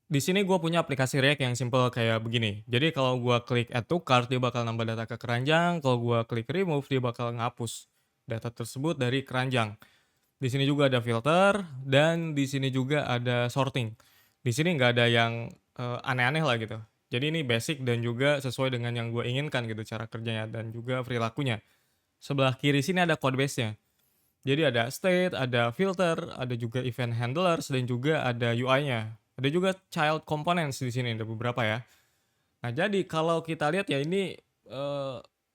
Di sini gue punya aplikasi React yang simple kayak begini. Jadi kalau gue klik add to cart, dia bakal nambah data ke keranjang. Kalau gue klik remove, dia bakal ngapus data tersebut dari keranjang. Di sini juga ada filter dan di sini juga ada sorting. Di sini nggak ada yang aneh-aneh lah gitu. Jadi ini basic dan juga sesuai dengan yang gue inginkan gitu cara kerjanya dan juga perilakunya. Sebelah kiri sini ada code base-nya. Jadi ada state, ada filter, ada juga event handlers dan juga ada UI-nya. Ada juga child components di sini, ada beberapa ya. Nah, jadi kalau kita lihat ya ini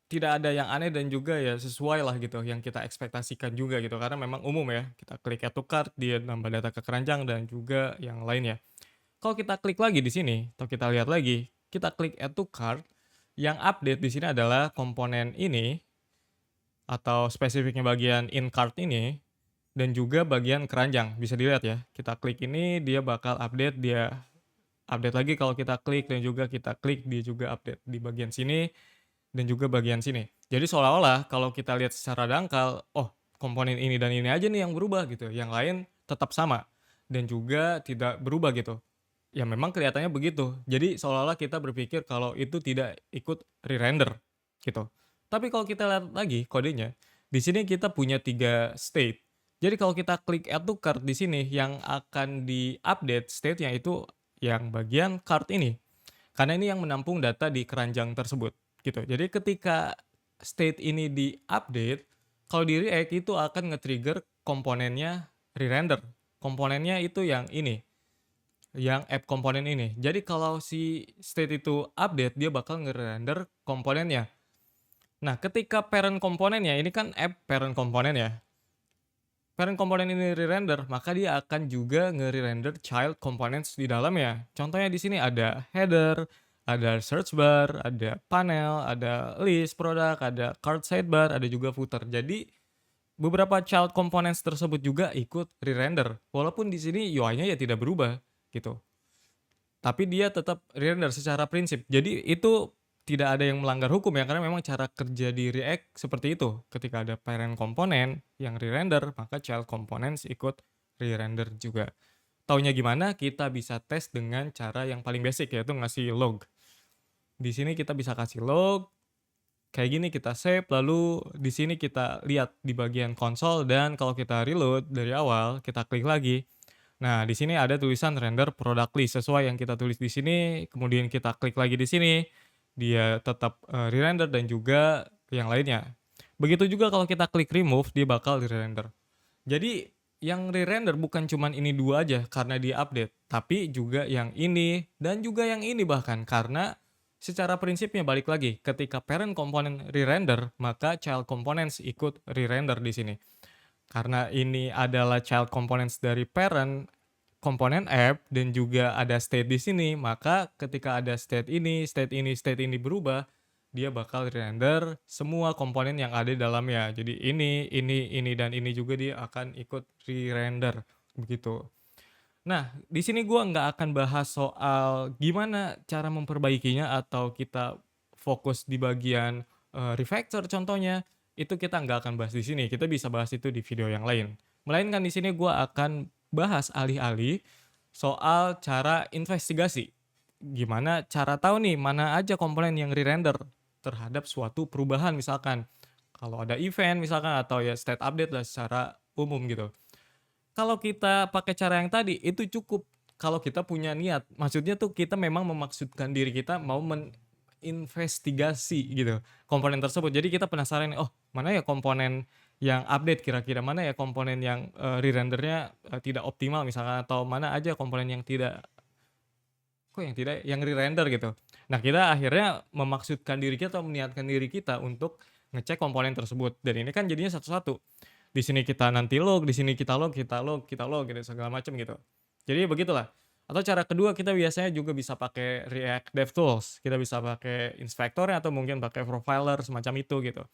tidak ada yang aneh dan juga ya sesuai lah gitu yang kita ekspektasikan juga gitu karena memang umum ya. Kita klik add to cart, dia nambah data ke keranjang dan juga yang lainnya. Kalau kita klik lagi di sini atau kita lihat lagi, kita klik add to cart, yang update di sini adalah komponen ini atau spesifiknya bagian in cart ini dan juga bagian keranjang. Bisa dilihat ya, kita klik ini dia bakal update, dia update lagi kalau kita klik dan juga kita klik dia juga update di bagian sini dan juga bagian sini. Jadi seolah-olah kalau kita lihat secara dangkal, oh komponen ini dan ini aja nih yang berubah gitu, yang lain tetap sama dan juga tidak berubah gitu. Ya memang kelihatannya begitu. Jadi seolah-olah kita berpikir kalau itu tidak ikut re-render gitu. Tapi kalau kita lihat lagi kodenya, di sini kita punya 3 state. Jadi kalau kita klik add to cart di sini yang akan di-update state-nya itu yang bagian cart ini. Karena ini yang menampung data di keranjang tersebut gitu. Jadi ketika state ini di-update, kalau di React itu akan nge-trigger komponennya re-render. Komponennya itu yang ini, yang app komponen ini. Jadi kalau si state itu update, dia bakal nge-render komponennya. Nah, ketika parent komponennya, ini kan app parent komponen ya. Parent komponen ini re-render, maka dia akan juga nge-re-render child components di dalamnya. Contohnya di sini ada header, ada search bar, ada panel, ada list produk, ada cart sidebar, ada juga footer. Jadi beberapa child components tersebut juga ikut re-render. Walaupun di sini UI-nya ya tidak berubah gitu. Tapi dia tetap re-render secara prinsip. Jadi itu tidak ada yang melanggar hukum ya, karena memang cara kerja di React seperti itu. Ketika ada parent komponen yang re-render, maka child components ikut re-render juga. Taunya gimana? Kita bisa tes dengan cara yang paling basic yaitu ngasih log. Di sini kita bisa kasih log, kayak gini kita save, lalu di sini kita lihat di bagian konsol dan kalau kita reload dari awal, kita klik lagi. Nah, di sini ada tulisan render product list sesuai yang kita tulis di sini, kemudian kita klik lagi di sini, dia tetap re-render dan juga yang lainnya. Begitu juga kalau kita klik remove, dia bakal re-render. Jadi yang re-render bukan cuman ini dua aja karena dia update, tapi juga yang ini dan juga yang ini bahkan karena secara prinsipnya balik lagi, ketika parent komponen re-render, maka child components ikut re-render di sini. Karena ini adalah child components dari parent komponen app dan juga ada state di sini, maka ketika ada state ini, state ini, state ini berubah, dia bakal render semua komponen yang ada di dalamnya. Jadi ini, dan ini juga dia akan ikut re-render begitu. Nah, di sini gua nggak akan bahas soal gimana cara memperbaikinya atau kita fokus di bagian refactor contohnya, itu kita nggak akan bahas di sini. Kita bisa bahas itu di video yang lain. Melainkan di sini gua akan bahas alih-alih soal cara investigasi. Gimana cara tahu nih mana aja komponen yang re-render terhadap suatu perubahan misalkan. Kalau ada event misalkan atau ya state update lah secara umum gitu. Kalau kita pakai cara yang tadi, itu cukup. Kalau kita punya niat, maksudnya tuh kita memang memaksudkan diri kita mau investigasi gitu, komponen tersebut. Jadi kita penasaran nih, "Oh, mana ya komponen yang update kira-kira? Mana ya komponen yang, re-render-nya, tidak optimal," misalkan, atau mana aja komponen yang tidak kok yang tidak, yang re-render gitu. Nah, kita akhirnya memaksudkan diri kita atau meniatkan diri kita untuk ngecek komponen tersebut, dan ini kan jadinya satu-satu. Di sini kita nanti log, di sini kita log, kita log, kita log gitu segala macam gitu. Jadi begitulah. Atau cara kedua kita biasanya juga bisa pakai React DevTools, kita bisa pakai inspektornya atau mungkin pakai profiler semacam itu gitu.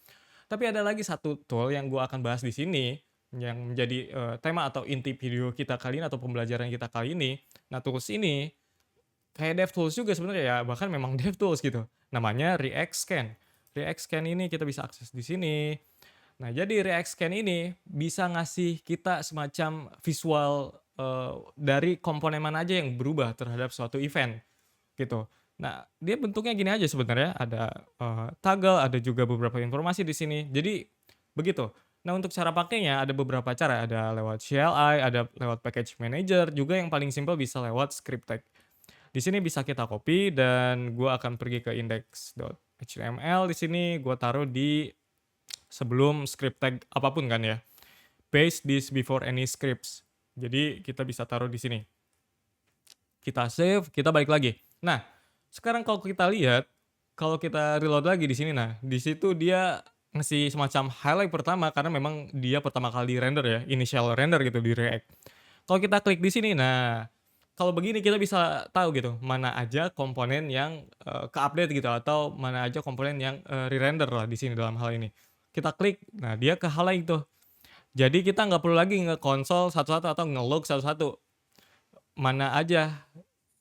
Tapi ada lagi satu tool yang gua akan bahas di sini, yang menjadi, tema atau inti video kita kali ini atau pembelajaran kita kali ini. Nah, tools ini kayak DevTools juga sebenarnya ya, bahkan memang DevTools gitu. Namanya React Scan. React Scan ini kita bisa akses di sini. Nah, jadi React Scan ini bisa ngasih kita semacam visual dari komponen mana aja yang berubah terhadap suatu event, gitu. Nah, dia bentuknya gini aja sebenarnya, ada, toggle, ada juga beberapa informasi di sini. Jadi begitu. Nah, untuk cara pakainya ada beberapa cara, ada lewat CLI, ada lewat package manager, juga yang paling simpel bisa lewat script tag. Di sini bisa kita copy dan gua akan pergi ke index.html, di sini gua taruh di sebelum script tag apapun kan ya. Paste this before any scripts. Jadi kita bisa taruh di sini. Kita save, kita balik lagi. Nah, sekarang kalau kita lihat, kalau kita reload lagi di sini, nah di situ dia ngasih semacam highlight pertama karena memang dia pertama kali render ya, initial render gitu di React. Kalau kita klik di sini, nah kalau begini kita bisa tahu gitu mana aja komponen yang ke-update gitu atau mana aja komponen yang re-render lah di sini dalam hal ini. Kita klik, nah dia ke-highlight tuh. Jadi kita nggak perlu lagi nge-console satu-satu atau nge-log satu-satu. Mana aja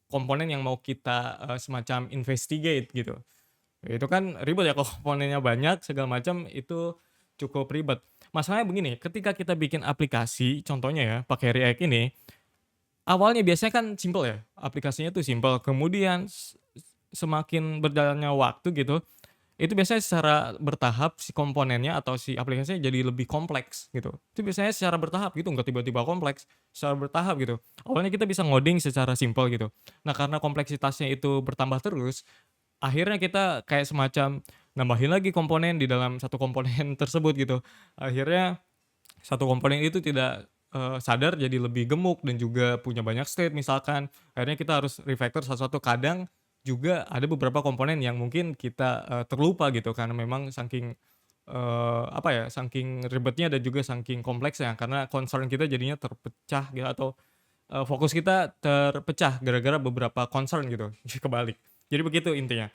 komponen yang mau kita semacam investigate gitu. Itu kan ribet ya kalau komponennya banyak segala macam itu cukup ribet. Masalahnya begini, ketika kita bikin aplikasi contohnya ya pakai React ini, awalnya biasanya kan simple ya, aplikasinya tuh simple, kemudian semakin berjalannya waktu gitu, itu biasanya secara bertahap si komponennya atau si aplikasinya jadi lebih kompleks gitu. Itu biasanya secara bertahap gitu, nggak tiba-tiba kompleks, secara bertahap gitu. Awalnya kita bisa ngoding secara simpel gitu. Nah, karena kompleksitasnya itu bertambah terus, akhirnya kita kayak semacam nambahin lagi komponen di dalam satu komponen tersebut gitu. Akhirnya satu komponen itu tidak, sadar jadi lebih gemuk dan juga punya banyak state misalkan. Akhirnya kita harus refactor satu-satu. Kadang juga ada beberapa komponen yang mungkin kita, terlupa gitu karena memang saking, apa ya, saking ribetnya dan juga saking kompleksnya karena concern kita jadinya terpecah gitu atau, fokus kita terpecah gara-gara beberapa concern gitu, kebalik. Jadi begitu intinya.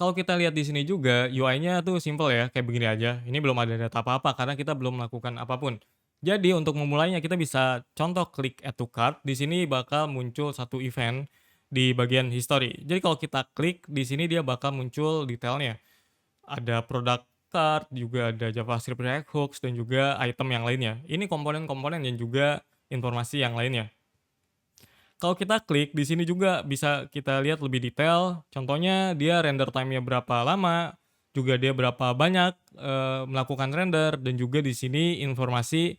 Kalau kita lihat di sini juga UI-nya tuh simple ya, kayak begini aja. Ini belum ada data apa-apa karena kita belum melakukan apapun. Jadi untuk memulainya kita bisa contoh klik add to cart, di sini bakal muncul satu event di bagian history. Jadi kalau kita klik di sini dia bakal muncul detailnya. Ada product card, juga ada JavaScript React Hooks dan juga item yang lainnya. Ini komponen-komponen dan juga informasi yang lainnya. Kalau kita klik di sini juga bisa kita lihat lebih detail, contohnya dia render time-nya berapa lama, juga dia berapa banyak, melakukan render dan juga di sini informasi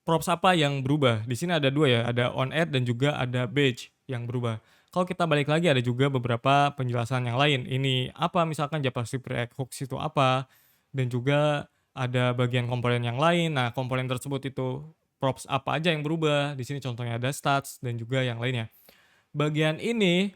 props apa yang berubah. Di sini ada 2 ya, ada on add dan juga ada badge yang berubah. Kalau kita balik lagi ada juga beberapa penjelasan yang lain, ini apa misalkan JavaScript React Hooks itu apa, dan juga ada bagian komponen yang lain. Nah, komponen tersebut itu props apa aja yang berubah, di sini contohnya ada stats dan juga yang lainnya. Bagian ini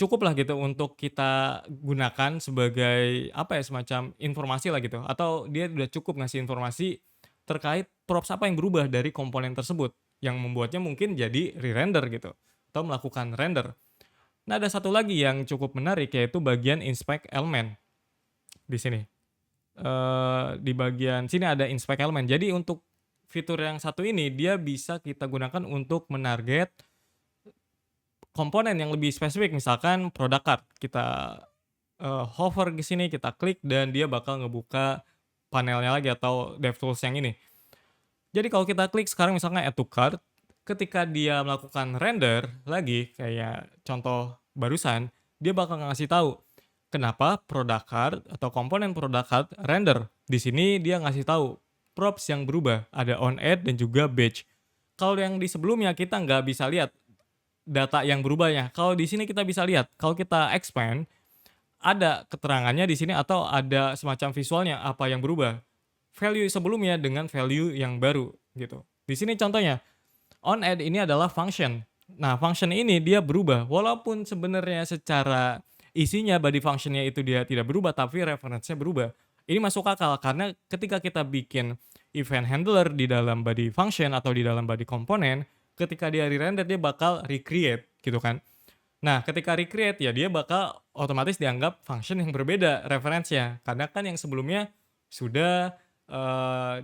cukuplah gitu untuk kita gunakan sebagai, apa ya, semacam informasi lah gitu, atau dia udah cukup ngasih informasi terkait props apa yang berubah dari komponen tersebut, yang membuatnya mungkin jadi re-render gitu, atau melakukan render. Nah, ada satu lagi yang cukup menarik yaitu bagian inspect element di sini. Di bagian sini ada inspect element. Jadi untuk fitur yang satu ini dia bisa kita gunakan untuk menarget komponen yang lebih spesifik, misalkan product card. Kita, hover ke sini, kita klik dan dia bakal ngebuka panelnya lagi atau DevTools yang ini. Jadi kalau kita klik sekarang misalnya add to cart, ketika dia melakukan render lagi kayak contoh barusan, dia bakal ngasih tahu kenapa product card atau komponen product card render. Di sini dia ngasih tahu props yang berubah, ada on add dan juga badge. Kalau yang di sebelumnya kita nggak bisa lihat data yang berubahnya. Kalau di sini kita bisa lihat, kalau kita expand, ada keterangannya di sini atau ada semacam visualnya apa yang berubah. Value sebelumnya dengan value yang baru gitu. Di sini contohnya, on add ini adalah function. Nah, function ini dia berubah walaupun sebenarnya secara isinya body functionnya itu dia tidak berubah tapi reference-nya berubah. Ini masuk akal karena ketika kita bikin event handler di dalam body function atau di dalam body komponen, ketika dia re-render dia bakal recreate gitu kan. Nah, ketika recreate ya dia bakal otomatis dianggap function yang berbeda referensinya. Karena kan yang sebelumnya sudah,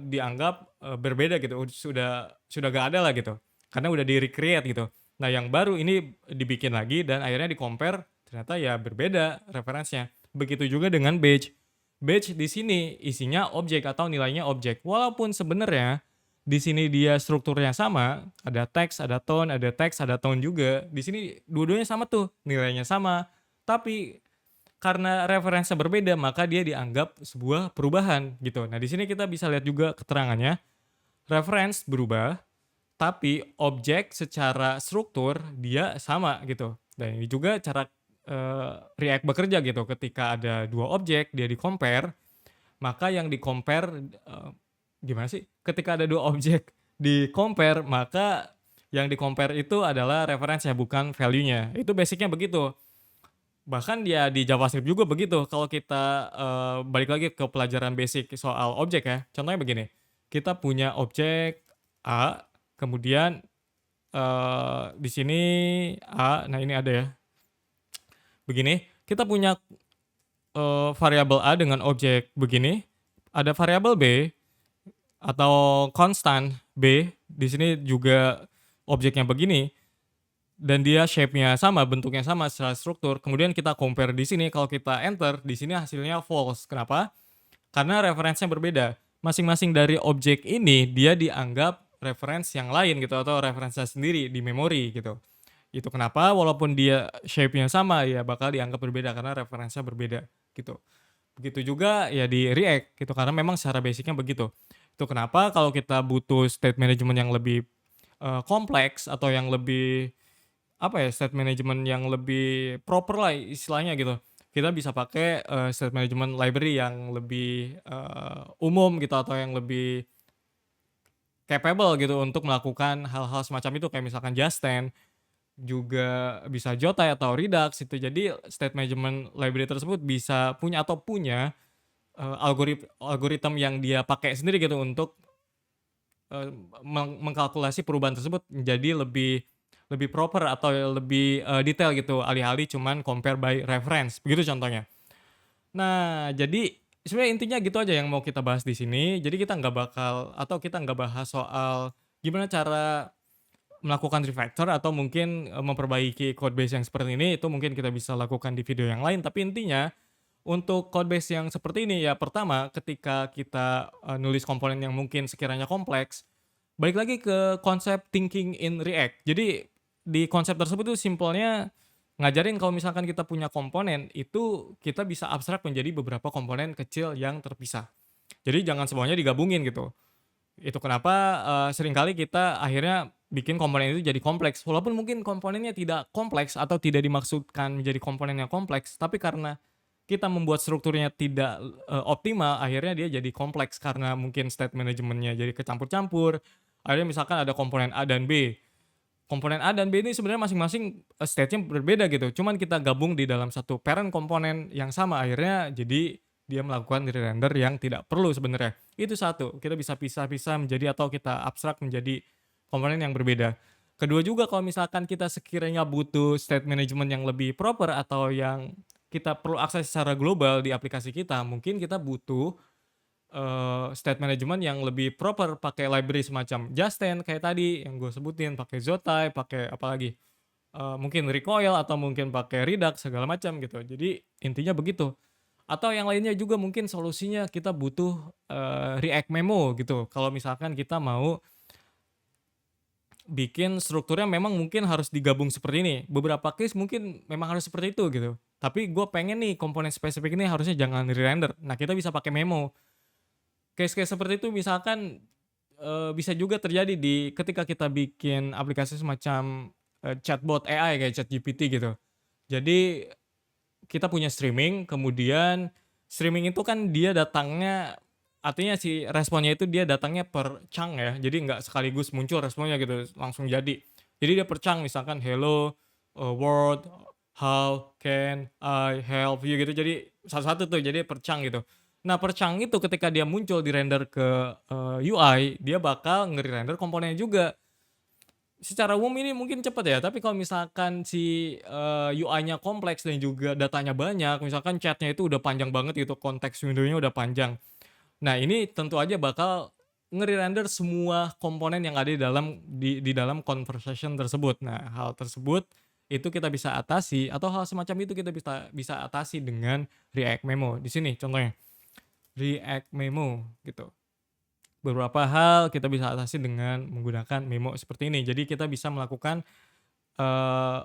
dianggap, berbeda gitu, sudah gak ada lah gitu, karena udah di-recreate gitu. Nah, yang baru ini dibikin lagi dan akhirnya di-compare ternyata ya berbeda referensinya. Begitu juga dengan badge. Batch di sini isinya objek atau nilainya objek. Walaupun sebenarnya di sini dia strukturnya sama, ada teks, ada tone, ada teks, ada tone juga. Di sini dua-duanya sama tuh, nilainya sama. Tapi karena referensinya berbeda, maka dia dianggap sebuah perubahan gitu. Nah, di sini kita bisa lihat juga keterangannya, reference berubah, tapi objek secara struktur dia sama gitu. Dan ini juga cara, React bekerja gitu, ketika ada 2 objek dia di-compare, maka yang di-compare, gimana sih? Ketika ada 2 objek di-compare, maka yang di-compare itu adalah referensinya bukan value-nya. Itu basic-nya begitu. Bahkan ya di JavaScript juga begitu, kalau kita, balik lagi ke pelajaran basic soal objek ya. Contohnya begini, kita punya objek A, kemudian, di sini A, nah ini ada ya, begini, kita punya, variabel A dengan objek begini, ada variabel B atau konstan B, di sini juga objeknya begini, dan dia shape-nya sama, bentuknya sama secara struktur, kemudian kita compare di sini, kalau kita enter, di sini hasilnya false. Kenapa? Karena referensinya berbeda. Masing-masing dari objek ini dia dianggap reference yang lain gitu atau referensinya sendiri di memori gitu. Itu kenapa walaupun dia shape-nya sama ya bakal dianggap berbeda karena referensinya berbeda gitu. Begitu juga ya di React gitu karena memang secara basic-nya begitu. Itu kenapa kalau kita butuh state management yang lebih, kompleks atau yang lebih apa ya, state management yang lebih proper lah istilahnya gitu. Kita bisa pakai, state management library yang lebih, umum gitu atau yang lebih capable gitu untuk melakukan hal-hal semacam itu kayak misalkan Justend, juga bisa Jotai atau Redux itu. Jadi state management library tersebut bisa punya, algoritma yang dia pakai sendiri gitu untuk, mengkalkulasi perubahan tersebut menjadi lebih lebih proper atau lebih, detail gitu, alih-alih cuman compare by reference, begitu contohnya. Nah, jadi sebenarnya intinya gitu aja yang mau kita bahas di sini. Jadi kita nggak bakal atau kita nggak bahas soal gimana cara melakukan refactor atau mungkin, memperbaiki codebase yang seperti ini, itu mungkin kita bisa lakukan di video yang lain. Tapi intinya, untuk codebase yang seperti ini ya pertama ketika kita, nulis komponen yang mungkin sekiranya kompleks, balik lagi ke konsep thinking in React. Jadi, di konsep tersebut tuh simpelnya ngajarin kalau misalkan kita punya komponen, itu kita bisa abstrak menjadi beberapa komponen kecil yang terpisah. Jadi jangan semuanya digabungin gitu. Itu kenapa, seringkali kita akhirnya bikin komponen itu jadi kompleks. Walaupun mungkin komponennya tidak kompleks atau tidak dimaksudkan menjadi komponen yang kompleks, tapi karena kita membuat strukturnya tidak, optimal, akhirnya dia jadi kompleks karena mungkin state manajemennya jadi kecampur-campur. Akhirnya misalkan ada komponen A dan B. Komponen A dan B ini sebenarnya masing-masing, state-nya berbeda gitu, cuman kita gabung di dalam satu parent komponen yang sama, akhirnya jadi dia melakukan re-render yang tidak perlu sebenarnya. Itu satu, kita bisa pisah-pisah menjadi atau kita abstrak menjadi komponen yang berbeda. Kedua juga kalau misalkan kita sekiranya butuh state management yang lebih proper atau yang kita perlu akses secara global di aplikasi kita, mungkin kita butuh state management yang lebih proper, pakai library semacam Justend kayak tadi yang gue sebutin, pakai Zotai, pakai apalagi, mungkin Recoil atau mungkin pakai Redux segala macam gitu. Jadi intinya begitu. Atau yang lainnya juga mungkin solusinya kita butuh, React Memo gitu. Kalau misalkan kita mau bikin strukturnya memang mungkin harus digabung seperti ini. Beberapa case mungkin memang harus seperti itu gitu. Tapi gue pengen nih komponen spesifik ini harusnya jangan di-render. Nah, kita bisa pakai memo. Case-case seperti itu misalkan, bisa juga terjadi di ketika kita bikin aplikasi semacam, chatbot AI kayak ChatGPT gitu. Jadi kita punya streaming, kemudian streaming itu kan dia datangnya artinya si responnya itu dia datangnya per chunk ya, jadi nggak sekaligus muncul responnya gitu, langsung jadi. Jadi dia per chunk misalkan hello, world, how can I help you gitu, jadi satu-satu tuh, jadi per chunk gitu. Nah per chunk itu ketika dia muncul di-render ke, UI, dia bakal ngeri-render komponennya juga. Secara umum ini mungkin cepet ya, tapi kalau misalkan si, UI-nya kompleks dan juga datanya banyak, misalkan chat-nya itu udah panjang banget gitu, konteks window-nya udah panjang. Nah, ini tentu aja bakal ngeri-render semua komponen yang ada di dalam conversation tersebut. Nah, hal tersebut itu kita bisa atasi atau hal semacam itu kita bisa bisa atasi dengan React Memo. Di sini contohnya. React Memo gitu. Beberapa hal kita bisa atasi dengan menggunakan memo seperti ini. Jadi kita bisa melakukan, eee,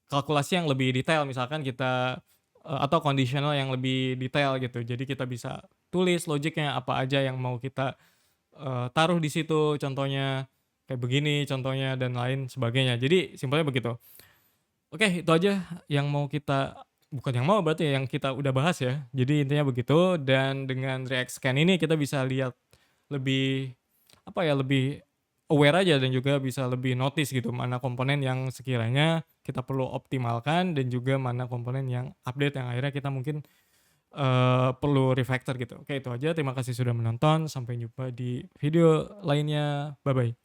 kalkulasi yang lebih detail misalkan kita, atau conditional yang lebih detail gitu. Jadi kita bisa tulis logiknya apa aja yang mau kita, taruh di situ contohnya, kayak begini contohnya dan lain sebagainya. Jadi simpelnya begitu. Oke, itu aja yang mau kita bukan yang mau berarti ya, yang kita udah bahas ya. Jadi intinya begitu dan dengan React Scan ini kita bisa lihat lebih, apa ya, lebih aware aja dan juga bisa lebih notice gitu mana komponen yang sekiranya kita perlu optimalkan dan juga mana komponen yang update yang akhirnya kita mungkin, perlu refactor gitu. Oke itu aja, terima kasih sudah menonton, sampai jumpa di video lainnya, bye-bye.